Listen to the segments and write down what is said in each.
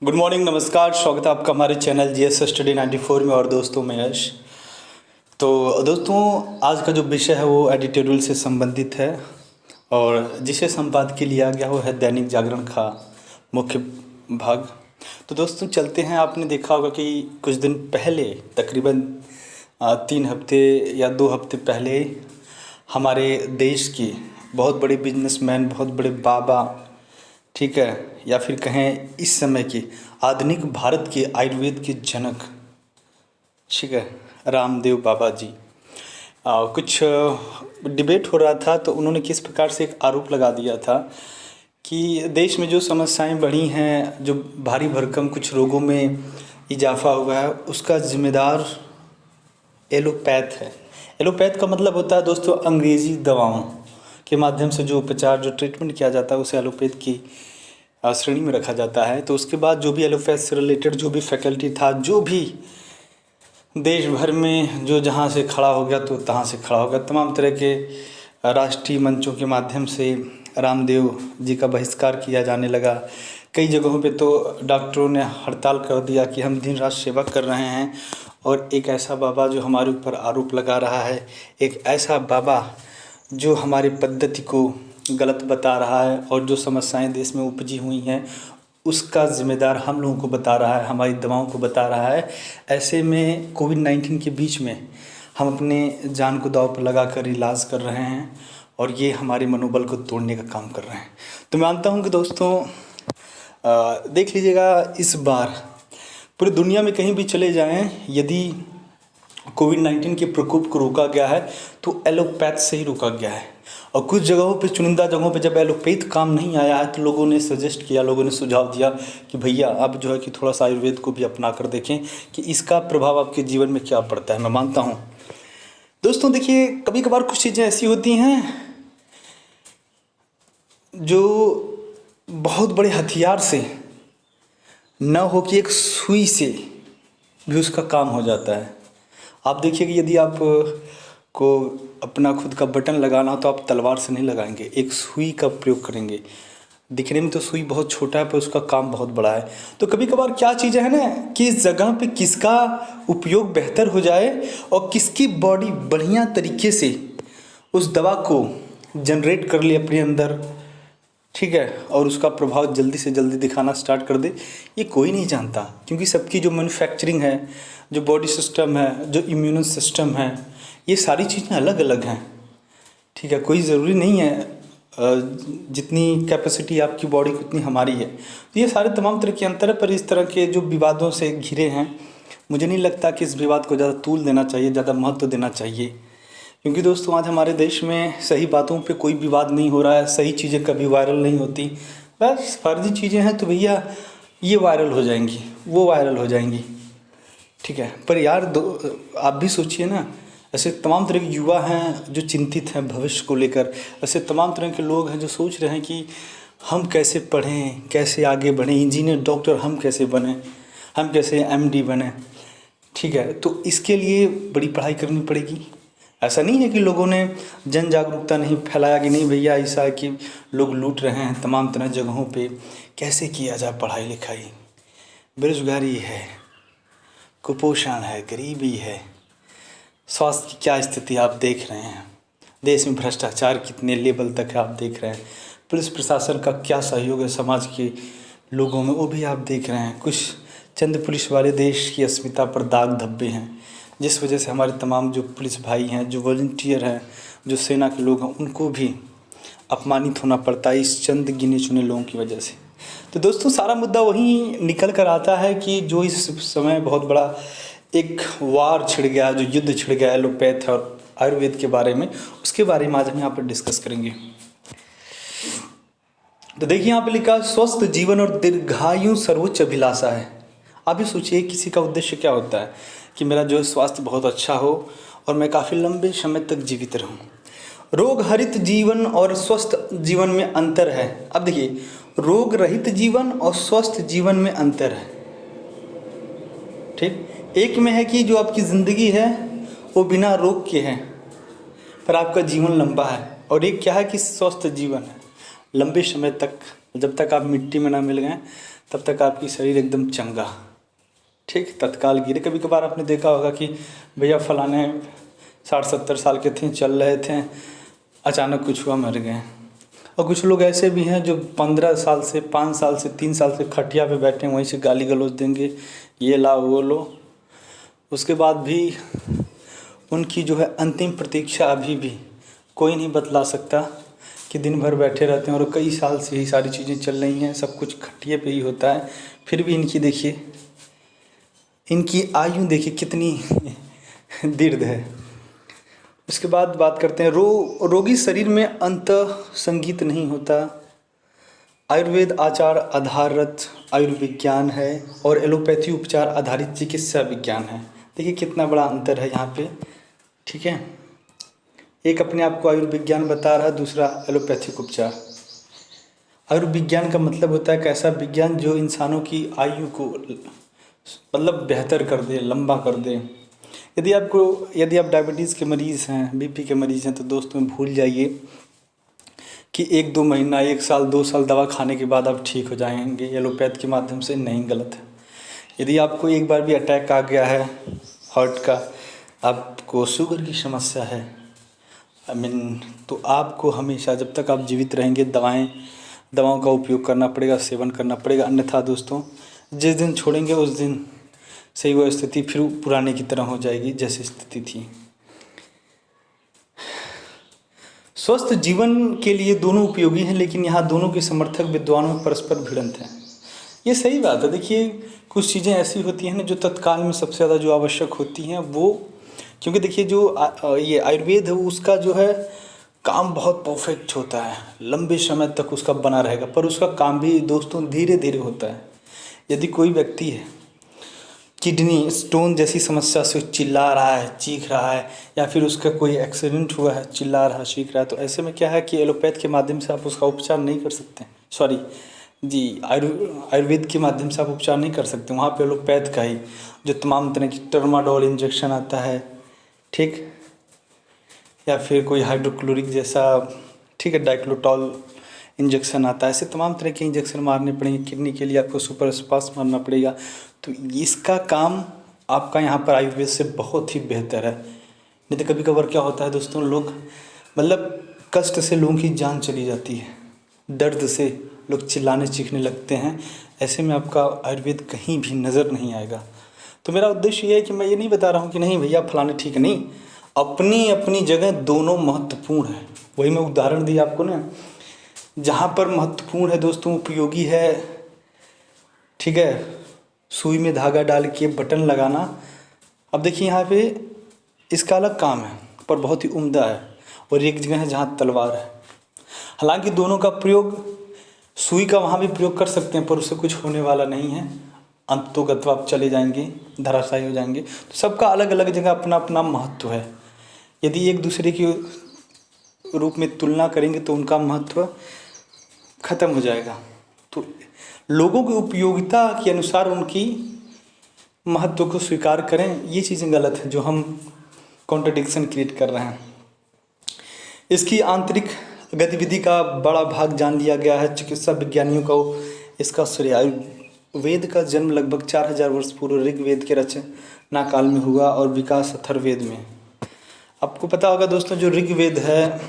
Good morning, नमस्कार। स्वागत है आपका हमारे चैनल जीएस स्टडी 94 में। और दोस्तों मैं यश। तो दोस्तों आज का जो विषय है वो एडिटोरियल से संबंधित है और जिसे संपादकीय लिया गया वो है दैनिक जागरण का मुख्य भाग। तो दोस्तों चलते हैं। आपने देखा होगा कि कुछ दिन पहले तकरीबन 3 हफ्ते या 2 हफ्ते पहले हमारे देश के बहुत बड़े बिजनेसमैन, बहुत बड़े बाबा, ठीक है, या फिर कहें इस समय के आधुनिक भारत के आयुर्वेद के जनक, ठीक है, रामदेव बाबा जी, कुछ डिबेट हो रहा था। तो उन्होंने किस प्रकार से एक आरोप लगा दिया था कि देश में जो समस्याएं बढ़ी हैं, जो भारी भरकम कुछ रोगों में इजाफा हुआ है, उसका जिम्मेदार एलोपैथ है। एलोपैथ का मतलब होता है दोस्तों अंग्रेज़ी दवाओं के माध्यम से जो उपचार, जो ट्रीटमेंट किया जाता है उसे एलोपैथ की श्रेणी में रखा जाता है। तो उसके बाद जो भी एलोपैथ से रिलेटेड जो भी फैकल्टी था, जो भी देश भर में जो जहाँ से खड़ा हो गया तो तहाँ से खड़ा हो गया, तमाम तरह के राष्ट्रीय मंचों के माध्यम से रामदेव जी का बहिष्कार किया जाने लगा। कई जगहों पे तो डॉक्टरों ने हड़ताल कर दिया कि हम दिन रात सेवा कर रहे हैं और एक ऐसा बाबा जो हमारे ऊपर आरोप लगा रहा है, एक ऐसा बाबा जो हमारी पद्धति को गलत बता रहा है और जो समस्याएं देश में उपजी हुई हैं उसका ज़िम्मेदार हम लोगों को बता रहा है, हमारी दवाओं को बता रहा है। ऐसे में कोविड-19 के बीच में हम अपने जान को दांव पर लगा कर इलाज कर रहे हैं और ये हमारे मनोबल को तोड़ने का काम कर रहे हैं। तो मैं मानता हूँ कि दोस्तों देख लीजिएगा, इस बार पूरी दुनिया में कहीं भी चले जाएं, यदि कोविड-19 के प्रकोप को रोका गया है तो एलोपैथ से ही रोका गया है। और कुछ जगहों पे, चुनिंदा जगहों पे जब एलोपैथ काम नहीं आया है तो लोगों ने सजेस्ट किया, लोगों ने सुझाव दिया कि भैया आप जो है कि थोड़ा सा आयुर्वेद को भी अपना कर देखें कि इसका प्रभाव आपके जीवन में क्या पड़ता है। मैं मानता हूँ दोस्तों, देखिए कभी कभार कुछ चीज़ें ऐसी होती हैं जो बहुत बड़े हथियार से न हो कि एक सुई से भी उसका काम हो जाता है। आप देखिए कि यदि आप को अपना खुद का बटन लगाना हो तो आप तलवार से नहीं लगाएंगे, एक सुई का प्रयोग करेंगे। दिखने में तो सुई बहुत छोटा है पर उसका काम बहुत बड़ा है। तो कभी कभार क्या चीज़ें हैं ना कि इस जगह पे किसका उपयोग बेहतर हो जाए और किसकी बॉडी बढ़िया तरीके से उस दवा को जनरेट कर ले अपने अंदर, ठीक है, और उसका प्रभाव जल्दी से जल्दी दिखाना स्टार्ट कर दे, ये कोई नहीं जानता। क्योंकि सबकी जो मैन्युफैक्चरिंग है, जो बॉडी सिस्टम है, जो इम्यून सिस्टम है, ये सारी चीज़ें अलग अलग हैं, ठीक है। कोई ज़रूरी नहीं है जितनी कैपेसिटी आपकी बॉडी की उतनी हमारी है। तो ये सारे तमाम तरह के अंतर है। पर इस तरह के जो विवादों से घिरे हैं, मुझे नहीं लगता कि इस विवाद को ज़्यादा तूल देना चाहिए, ज़्यादा महत्व देना चाहिए। क्योंकि दोस्तों आज हमारे देश में सही बातों पे कोई विवाद नहीं हो रहा है, सही चीज़ें कभी वायरल नहीं होती। बस फर्जी चीज़ें हैं तो भैया ये वायरल हो जाएंगी, वो वायरल हो जाएंगी, ठीक है। पर यार आप भी सोचिए ना, ऐसे तमाम तरह के युवा हैं जो चिंतित हैं भविष्य को लेकर, ऐसे तमाम तरह के लोग हैं जो सोच रहे हैं कि हम कैसे पढ़ें, कैसे आगे बढ़ें, इंजीनियर, डॉक्टर हम कैसे बने, हम कैसे एमडी बने, ठीक है। तो इसके लिए बड़ी पढ़ाई करनी पड़ेगी। ऐसा नहीं है कि लोगों ने जन जागरूकता नहीं फैलाया कि नहीं भैया ऐसा है कि लोग लूट रहे हैं तमाम तरह जगहों पे, कैसे किया जाए पढ़ाई लिखाई। बेरोजगारी है, कुपोषण है, गरीबी है, स्वास्थ्य की क्या स्थिति आप देख रहे हैं, देश में भ्रष्टाचार कितने लेवल तक है आप देख रहे हैं, पुलिस प्रशासन का क्या सहयोग है समाज के लोगों में वो भी आप देख रहे हैं। कुछ चंद पुलिस वाले देश की अस्मिता पर दाग धब्बे हैं जिस वजह से हमारे तमाम जो पुलिस भाई हैं, जो वॉलंटियर हैं, जो सेना के लोग हैं, उनको भी अपमानित होना पड़ता है इस चंद गिने चुने लोगों की वजह से। तो दोस्तों सारा मुद्दा वहीं निकल कर आता है कि जो इस समय बहुत बड़ा एक वार छिड़ गया, जो युद्ध छिड़ गया एलोपैथ और आयुर्वेद के बारे में, उसके बारे में आज हम यहाँ पर डिस्कस करेंगे। तो देखिए यहाँ पे लिखा स्वस्थ जीवन और दीर्घायु सर्वोच्च अभिलाषा है। आप भी सोचिए किसी का उद्देश्य क्या होता है कि मेरा जो स्वास्थ्य बहुत अच्छा हो और मैं काफ़ी लंबे समय तक जीवित रहूं। रोग रहित जीवन और स्वस्थ जीवन में अंतर है। अब देखिए, रोग रहित जीवन और स्वस्थ जीवन में अंतर है, ठीक। एक में है कि जो आपकी ज़िंदगी है वो बिना रोग के है पर आपका जीवन लंबा है, और एक क्या है कि स्वस्थ जीवन है, लंबे समय तक, जब तक आप मिट्टी में ना मिल गए तब तक आपकी शरीर एकदम चंगा। ठीक, तत्काल गिरे। कभी कभार आपने देखा होगा कि भैया फलाने 60-70 साल के थे, चल रहे थे, अचानक कुछ हुआ, मर गए। और कुछ लोग ऐसे भी हैं जो 15 साल से, 5 साल से, 3 साल से खटिया पे बैठे हैं, वहीं से गाली गलौज देंगे, ये ला वो लो। उसके बाद भी उनकी जो है अंतिम प्रतीक्षा अभी भी कोई नहीं बतला सकता, कि दिन भर बैठे रहते हैं और कई साल से यही सारी चीज़ें चल रही हैं, सब कुछ खटिए पे ही होता है। फिर भी इनकी देखिए, इनकी आयु देखिए कितनी दीर्घ है। उसके बाद बात करते हैं रोगी शरीर में अंत संगीत नहीं होता। आयुर्वेद आचार आधारित आयुर्विज्ञान है और एलोपैथी उपचार आधारित चिकित्सा विज्ञान है। देखिए कितना बड़ा अंतर है यहाँ पे। ठीक है, एक अपने आप को आयुर्विज्ञान बता रहा है, दूसरा एलोपैथिक उपचार। आयुर्विज्ञान का मतलब होता है एक ऐसा विज्ञान जो इंसानों की आयु को मतलब बेहतर कर दे, लंबा कर दे। यदि आप डायबिटीज़ के मरीज़ हैं, बीपी के मरीज़ हैं, तो दोस्तों भूल जाइए कि 1-2 महीना, 1 साल, 2 साल दवा खाने के बाद आप ठीक हो जाएंगे एलोपैथ के माध्यम से। नहीं, गलत है। यदि आपको एक बार भी अटैक आ गया है हार्ट का, आपको शुगर की समस्या है, तो आपको हमेशा जब तक आप जीवित रहेंगे दवाओं का उपयोग करना पड़ेगा, सेवन करना पड़ेगा। अन्यथा दोस्तों जिस दिन छोड़ेंगे उस दिन सही वो स्थिति फिर पुराने की तरह हो जाएगी जैसी स्थिति थी। स्वस्थ जीवन के लिए दोनों उपयोगी हैं, लेकिन यहाँ दोनों के समर्थक विद्वानों में परस्पर भिड़ंत हैं। ये सही बात है। देखिए कुछ चीज़ें ऐसी होती हैं ना जो तत्काल में सबसे ज़्यादा जो आवश्यक होती हैं वो, क्योंकि देखिए जो ये आयुर्वेद है उसका जो है काम बहुत परफेक्ट होता है, लंबे समय तक उसका बना रहेगा, पर उसका काम भी दोस्तों धीरे धीरे होता है। यदि कोई व्यक्ति है किडनी स्टोन जैसी समस्या से चिल्ला रहा है, चीख रहा है, या फिर उसका कोई एक्सीडेंट हुआ है, चिल्ला रहा है, चीख रहा है, तो ऐसे में क्या है कि एलोपैथ के माध्यम से आप उसका उपचार नहीं कर सकते। सॉरी जी, आयुर्वेद के माध्यम से आप उपचार नहीं कर सकते। वहाँ पे एलोपैथ का ही जो तमाम तरह की टर्माडोल इंजेक्शन आता है, ठीक, या फिर कोई हाइड्रोक्लोरिक जैसा, ठीक है, डाइक्लोटॉल इंजेक्शन आता है। ऐसे तमाम तरह के इंजेक्शन मारने पड़ेंगे। किडनी के लिए आपको सुपर स्पास मारना पड़ेगा। तो इसका काम आपका यहाँ पर आयुर्वेद से बहुत ही बेहतर है। नहीं तो कभी कभार क्या होता है दोस्तों, लोग मतलब कष्ट से लोगों की जान चली जाती है, दर्द से लोग चिल्लाने चीखने लगते हैं। ऐसे में आपका आयुर्वेद कहीं भी नज़र नहीं आएगा। तो मेरा उद्देश्य ये है कि मैं ये नहीं बता रहा हूँ कि नहीं भैया फलाने ठीक है, नहीं, अपनी अपनी जगह दोनों महत्वपूर्ण है। वही मैं उदाहरण दिया आपको ना, जहाँ पर महत्वपूर्ण है दोस्तों, उपयोगी है, ठीक है, सुई में धागा डाल के बटन लगाना। अब देखिए यहाँ पे इसका अलग काम है पर बहुत ही उम्दा है, और एक जगह है जहाँ तलवार है। हालांकि दोनों का प्रयोग, सुई का वहाँ भी प्रयोग कर सकते हैं पर उससे कुछ होने वाला नहीं है, अंततोगत्वा आप चले जाएंगे, धराशायी हो जाएंगे। तो सबका अलग अलग जगह अपना अपना महत्व है। यदि एक दूसरे के रूप में तुलना करेंगे तो उनका महत्व खत्म हो जाएगा। तो लोगों की उपयोगिता के अनुसार उनकी महत्व को स्वीकार करें, ये चीज़ें गलत है जो हम कॉन्ट्रडिक्शन क्रिएट कर रहे हैं। इसकी आंतरिक गतिविधि का बड़ा भाग जान लिया गया है चिकित्सा विज्ञानियों को। इसका श्रेय आयुर्वेद का जन्म लगभग 4000 वर्ष पूर्व ऋग्वेद के रचना काल में हुआ और विकास अथर्ववेद में। आपको पता होगा दोस्तों, जो ऋग्वेद है,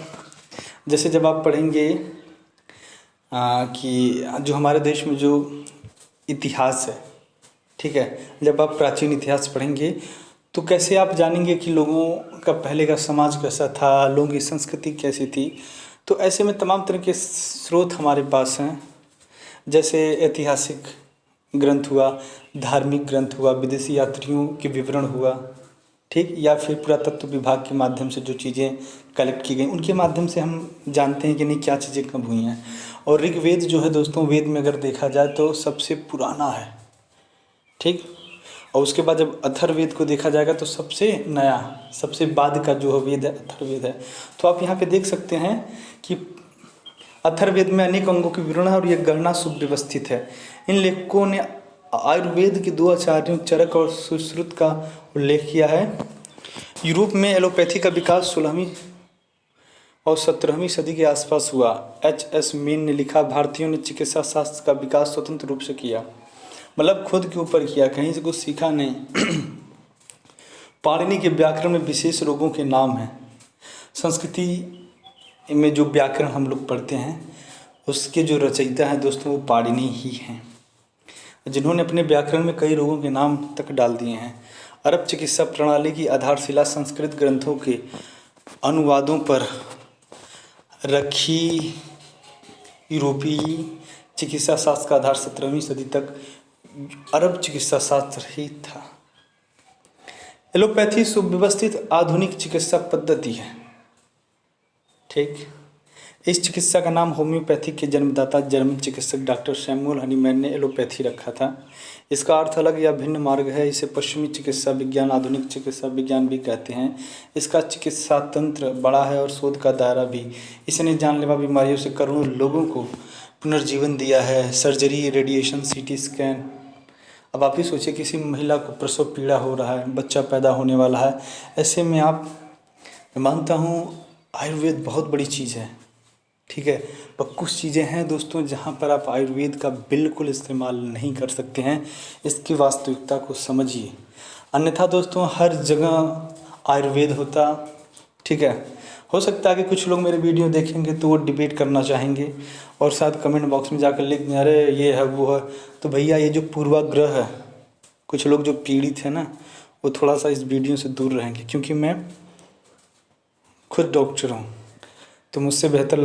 जैसे जब आप पढ़ेंगे कि जो हमारे देश में जो इतिहास है, ठीक है, जब आप प्राचीन इतिहास पढ़ेंगे तो कैसे आप जानेंगे कि लोगों का पहले का समाज कैसा था, लोगों की संस्कृति कैसी थी। तो ऐसे में तमाम तरह के स्रोत हमारे पास हैं, जैसे ऐतिहासिक ग्रंथ हुआ, धार्मिक ग्रंथ हुआ, विदेशी यात्रियों के विवरण हुआ, ठीक, या फिर पुरातत्व विभाग के माध्यम से जो चीज़ें कलेक्ट की गई उनके माध्यम से हम जानते हैं कि नहीं क्या चीज़ें कब हुई हैं। और ऋग्वेद जो है दोस्तों, वेद में अगर देखा जाए तो सबसे पुराना है, ठीक, और उसके बाद जब अथर्ववेद को देखा जाएगा तो सबसे नया, सबसे बाद का जो वेद है अथर्ववेद है। तो आप यहाँ पे देख सकते हैं कि अथर्ववेद में अनेक अंगों की विवरण है और यह गणना सुव्यवस्थित है। इन लेखकों ने आयुर्वेद के 2 आचार्यों चरक और सुश्रुत का उल्लेख किया है। यूरोप में एलोपैथी का विकास 16वीं और 17वीं सदी के आसपास हुआ। H.S. मीन ने लिखा, भारतीयों ने चिकित्सा शास्त्र का विकास स्वतंत्र रूप से किया, मतलब खुद के ऊपर किया, कहीं से कुछ सीखा नहीं। पाणिनि के व्याकरण में विशेष रोगों के नाम हैं। संस्कृति में जो व्याकरण हम लोग पढ़ते हैं उसके जो रचयिता हैं दोस्तों वो पाणिनि ही हैं, जिन्होंने अपने व्याकरण में कई रोगों के नाम तक डाल दिए हैं। अरब चिकित्सा प्रणाली की आधारशिला संस्कृत ग्रंथों के अनुवादों पर रखी। यूरोपीय चिकित्सा शास्त्र का आधार 17वीं सदी तक अरब चिकित्सा शास्त्र ही था। एलोपैथी सुव्यवस्थित आधुनिक चिकित्सा पद्धति है। ठीक, इस चिकित्सा का नाम होम्योपैथी के जन्मदाता जर्मन चिकित्सक डॉक्टर सैमुअल हनीमैन ने एलोपैथी रखा था। इसका अर्थ अलग या भिन्न मार्ग है। इसे पश्चिमी चिकित्सा विज्ञान, आधुनिक चिकित्सा विज्ञान भी कहते हैं। इसका चिकित्सा तंत्र बड़ा है और शोध का दायरा भी। इसने जानलेवा बीमारियों से करोड़ों लोगों को पुनर्जीवन दिया है। Surgery, radiation, CT scan. अब आप ही सोचिए, किसी महिला को प्रसव पीड़ा हो रहा है, बच्चा पैदा होने वाला है, ऐसे में मैं मानता हूँ आयुर्वेद बहुत बड़ी चीज़ है। ठीक है, पर कुछ चीज़ें हैं दोस्तों जहाँ पर आप आयुर्वेद का बिल्कुल इस्तेमाल नहीं कर सकते हैं। इसकी वास्तविकता को समझिए, अन्यथा दोस्तों हर जगह आयुर्वेद होता। ठीक है, हो सकता है कि कुछ लोग मेरे वीडियो देखेंगे तो वो डिबेट करना चाहेंगे और शायद कमेंट बॉक्स में जाकर लिख दें, अरे ये है वो है। तो भैया ये जो पूर्वाग्रह है, कुछ लोग जो पीड़ित है ना, वो थोड़ा सा इस वीडियो से दूर रहेंगे, क्योंकि मैं खुद डॉक्टर हूँ। तो मुझसे बेहतर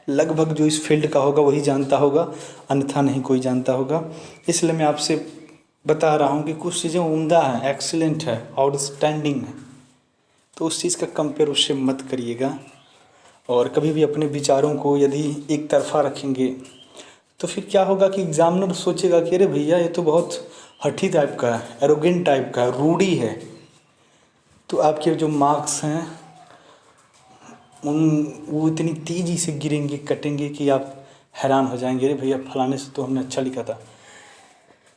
लगभग जो इस फील्ड का होगा वही जानता होगा, अन्यथा नहीं कोई जानता होगा। इसलिए मैं आपसे बता रहा हूँ कि कुछ चीज़ें उम्दा हैं, एक्सीलेंट है, आउटस्टैंडिंग है, तो उस चीज़ का कंपेयर उससे मत करिएगा। और कभी भी अपने विचारों को यदि एक तरफा रखेंगे तो फिर क्या होगा कि एग्जामिनर सोचेगा कि अरे भैया ये तो बहुत हठी टाइप का है, एरोगेंट टाइप का है, रूडी है। तो आपके जो मार्क्स हैं वो इतनी तेज़ी से गिरेंगे, कटेंगे कि आप हैरान हो जाएंगे, अरे भैया फलाने से तो हमने अच्छा लिखा था,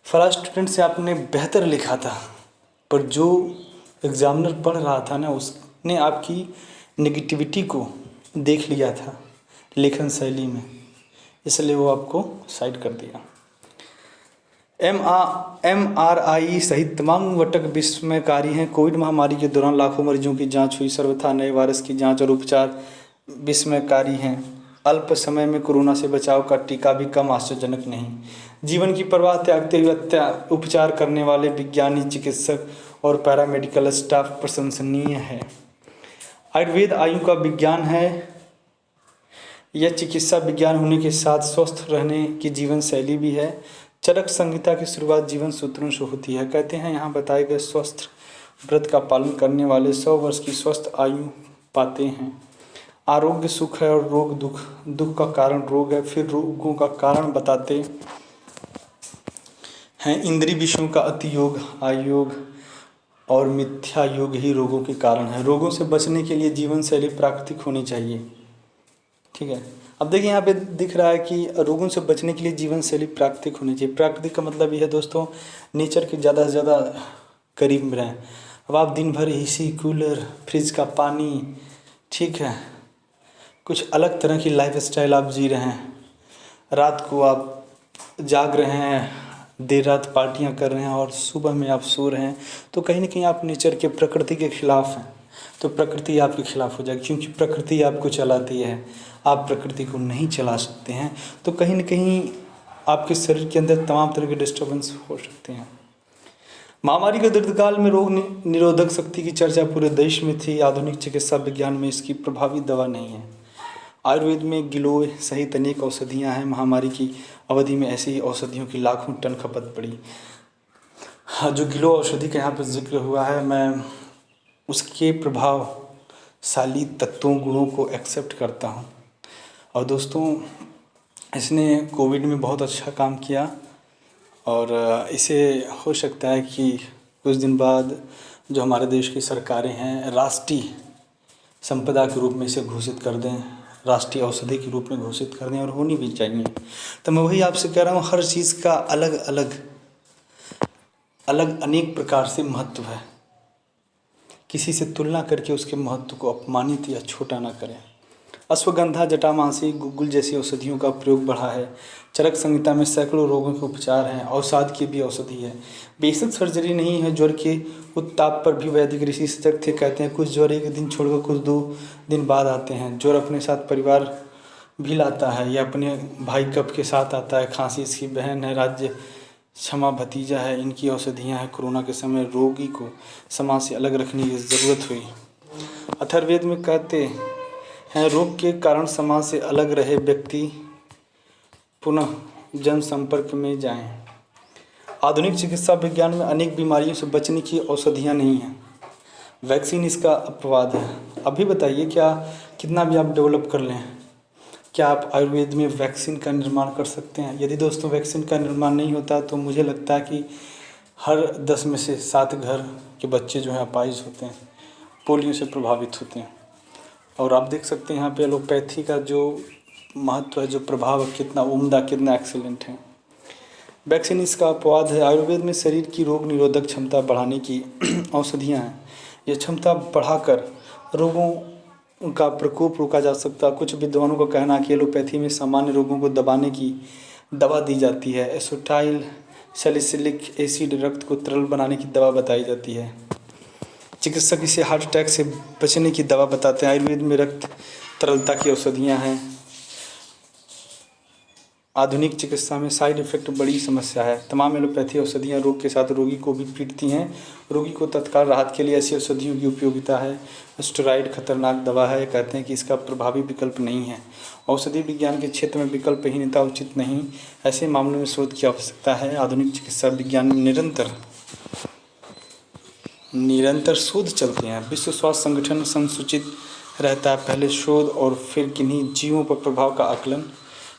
फला स्टूडेंट से आपने बेहतर लिखा था। पर जो एग्ज़ामिनर पढ़ रहा था ना, उसने आपकी नेगेटिविटी को देख लिया था लेखन शैली में, इसलिए वो आपको साइड कर दिया। MRI सहित तमाम घटक विस्मयकारी हैं। कोविड महामारी के दौरान लाखों मरीजों की जांच हुई। सर्वथा नए वायरस की जांच और उपचार विस्मयकारी हैं। अल्प समय में कोरोना से बचाव का टीका भी कम आश्चर्यजनक नहीं। जीवन की परवाह त्यागते हुए उपचार करने वाले विज्ञानी, चिकित्सक और पैरामेडिकल स्टाफ प्रशंसनीय है। आयुर्वेद आयु का विज्ञान है। यह चिकित्सा विज्ञान होने के साथ स्वस्थ रहने की जीवन शैली भी है। चरक संहिता की शुरुआत जीवन सूत्रों से होती है। कहते हैं यहाँ बताए गए स्वस्थ व्रत का पालन करने वाले 100 वर्ष की स्वस्थ आयु पाते हैं। आरोग्य सुख है और रोग दुख, दुख का कारण रोग है। फिर रोगों का कारण बताते हैं। इंद्रिय विषयों का अतियोग, आयोग और मिथ्या योग ही रोगों के कारण है। रोगों से बचने के लिए जीवन शैली प्राकृतिक होनी चाहिए। ठीक है, अब देखिए यहाँ पे दिख रहा है कि रोगों से बचने के लिए जीवन शैली प्राकृतिक होनी चाहिए। प्राकृतिक का मतलब ये है दोस्तों, नेचर के ज़्यादा से ज़्यादा करीब रहें। अब आप दिन भर एसी, कूलर, फ्रिज का पानी, ठीक है, कुछ अलग तरह की लाइफ स्टाइल आप जी रहे हैं, रात को आप जाग रहे हैं, देर रात पार्टियां कर रहे हैं और सुबह में आप सो रहे हैं, तो कहीं ना कहीं आप नेचर के, प्रकृति के खिलाफ हैं। तो प्रकृति आपके खिलाफ हो जाएगी, क्योंकि प्रकृति आपको चलाती है, आप प्रकृति को नहीं चला सकते हैं। तो कहीं ना कहीं आपके शरीर के अंदर तमाम तरह के डिस्टर्बेंस हो सकते हैं। महामारी के दीर्घकाल में रोग निरोधक शक्ति की चर्चा पूरे देश में थी। आधुनिक चिकित्सा विज्ञान में इसकी प्रभावी दवा नहीं है। आयुर्वेद में गिलोय सहित अनेक औषधियाँ हैं। महामारी की अवधि में ऐसी औषधियों की लाखों टन खपत पड़ी। हाँ, जो गिलोय औषधि का यहाँ पर जिक्र हुआ है, मैं उसके प्रभावशाली तत्वों, गुणों को एक्सेप्ट करता हूँ। और दोस्तों, इसने कोविड में बहुत अच्छा काम किया और इसे हो सकता है कि कुछ दिन बाद जो हमारे देश की सरकारें हैं, राष्ट्रीय संपदा के रूप में इसे घोषित कर दें, राष्ट्रीय औषधि के रूप में घोषित कर दें, और होनी भी चाहिए। तो मैं वही आपसे कह रहा हूँ, हर चीज़ का अलग अलग अनेक प्रकार से महत्व है। किसी से तुलना करके उसके महत्व को अपमानित या छोटा ना करें। अश्वगंधा, जटामासी, गुग्गुल जैसी औषधियों का प्रयोग बढ़ा है। चरक संहिता में सैकड़ों रोगों के उपचार हैं। अवसाद की भी औषधि है। बेसिक सर्जरी नहीं है। ज्वर के उत्ताप पर भी वैदिक ऋषि सतर्क थे। कहते हैं कुछ ज्वर एक दिन छोड़कर कुछ 2 दिन बाद आते हैं। ज्वर अपने साथ परिवार भी लाता है। यह अपने भाई कफ के साथ आता है। खांसी इसकी बहन है। राज्य क्षमा भतीजा है। इनकी औषधियाँ हैं। कोरोना के समय रोगी को समाज से अलग रखने की ज़रूरत हुई। अथर्ववेद में कहते हैं रोग के कारण समाज से अलग रहे व्यक्ति पुनः जनसंपर्क में जाएं। आधुनिक चिकित्सा विज्ञान में अनेक बीमारियों से बचने की औषधियाँ नहीं हैं। वैक्सीन इसका अपवाद है। अभी बताइए क्या कितना भी आप डेवलप कर लें, क्या आप आयुर्वेद में वैक्सीन का निर्माण कर सकते हैं? यदि दोस्तों वैक्सीन का निर्माण नहीं होता तो मुझे लगता है कि हर 10 में से 7 घर के बच्चे जो हैं अपाहिज होते हैं, पोलियो से प्रभावित होते हैं। और आप देख सकते हैं यहाँ पे एलोपैथी का जो महत्व है, जो प्रभाव है, कितना उम्दा, कितना एक्सीलेंट है। वैक्सीन इसका अपवाद है। आयुर्वेद में शरीर की रोग निरोधक क्षमता बढ़ाने की औषधियाँ हैं। ये क्षमता बढ़ाकर रोगों का प्रकोप रोका जा सकता है। कुछ विद्वानों का कहना है कि एलोपैथी में सामान्य रोगों को दबाने की दवा दी जाती है। एसिटाइल सैलिसिलिक एसिड रक्त को तरल बनाने की दवा बताई जाती है। चिकित्सक इसे हार्ट अटैक से बचने की दवा बताते हैं। आयुर्वेद में रक्त तरलता की औषधियाँ हैं। आधुनिक चिकित्सा में साइड इफ़ेक्ट बड़ी समस्या है। तमाम एलोपैथी औषधियाँ रोग के साथ रोगी को भी पीड़ती हैं। रोगी को तत्काल राहत के लिए ऐसी औषधियों की उपयोगिता है। स्टेरॉइड खतरनाक दवा है। कहते हैं कि इसका प्रभावी विकल्प नहीं है। औषधि विज्ञान के क्षेत्र में विकल्पहीनता उचित नहीं। ऐसे मामलों में शोध की आवश्यकता है। आधुनिक चिकित्सा विज्ञान में निरंतर शोध चलते हैं। विश्व स्वास्थ्य संगठन संसूचित रहता है। पहले शोध और फिर किन्हीं जीवों पर प्रभाव का आकलन,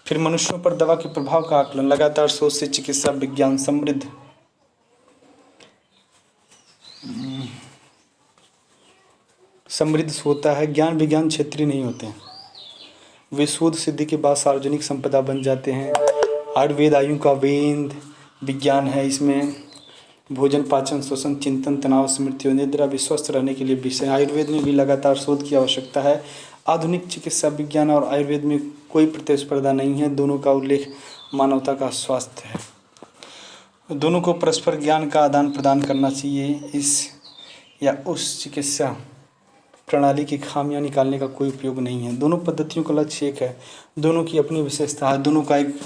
फिर मनुष्यों पर दवा के प्रभाव का आकलन। लगातार शोध से चिकित्सा विज्ञान समृद्ध होता है। ज्ञान विज्ञान क्षेत्रीय नहीं होते हैं। वे शोध सिद्धि के बाद सार्वजनिक संपदा बन जाते हैं। आयुर्वेद आयु का वेद विज्ञान है। इसमें भोजन, पाचन, श्वसन, चिंतन, तनाव, स्मृति और निद्रा भी स्वस्थ रहने के लिए विषय। आयुर्वेद में भी लगातार शोध की आवश्यकता है। आधुनिक चिकित्सा विज्ञान और आयुर्वेद में कोई प्रतिस्पर्धा नहीं है। दोनों का उल्लेख मानवता का स्वास्थ्य है। दोनों को परस्पर ज्ञान का आदान प्रदान करना चाहिए। इस या उस चिकित्सा प्रणाली की खामियां निकालने का कोई उपयोग नहीं है। दोनों पद्धतियों का लक्ष्य एक है। दोनों की अपनी विशेषता है। दोनों का एक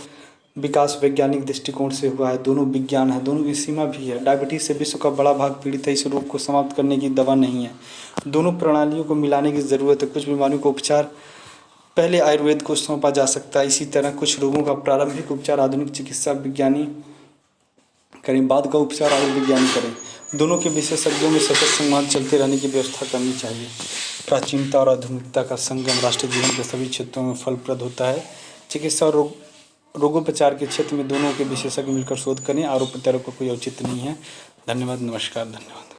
विकास वैज्ञानिक दृष्टिकोण से हुआ है। दोनों विज्ञान है। दोनों की सीमा भी है। डायबिटीज़ से विश्व का बड़ा भाग पीड़ित है। इस रोग को समाप्त करने की दवा नहीं है। दोनों प्रणालियों को मिलाने की ज़रूरत है। कुछ बीमारियों का उपचार पहले आयुर्वेद को सौंपा जा सकता है। इसी तरह कुछ रोगों का प्रारंभिक उपचार आधुनिक चिकित्सा विज्ञानी करें, बाद का उपचार आयुर्विज्ञानी करें। दोनों के विशेषज्ञों में सतत संवाद चलते रहने की व्यवस्था करनी चाहिए। प्राचीनता और आधुनिकता का संगम राष्ट्रीय जीवन के सभी क्षेत्रों में फलप्रद होता है। चिकित्सा और रोगोपचार के क्षेत्र में दोनों के विशेषज्ञ मिलकर शोध करें। आरोप प्रत्यारोप का कोई औचित्य नहीं है। धन्यवाद, नमस्कार, धन्यवाद।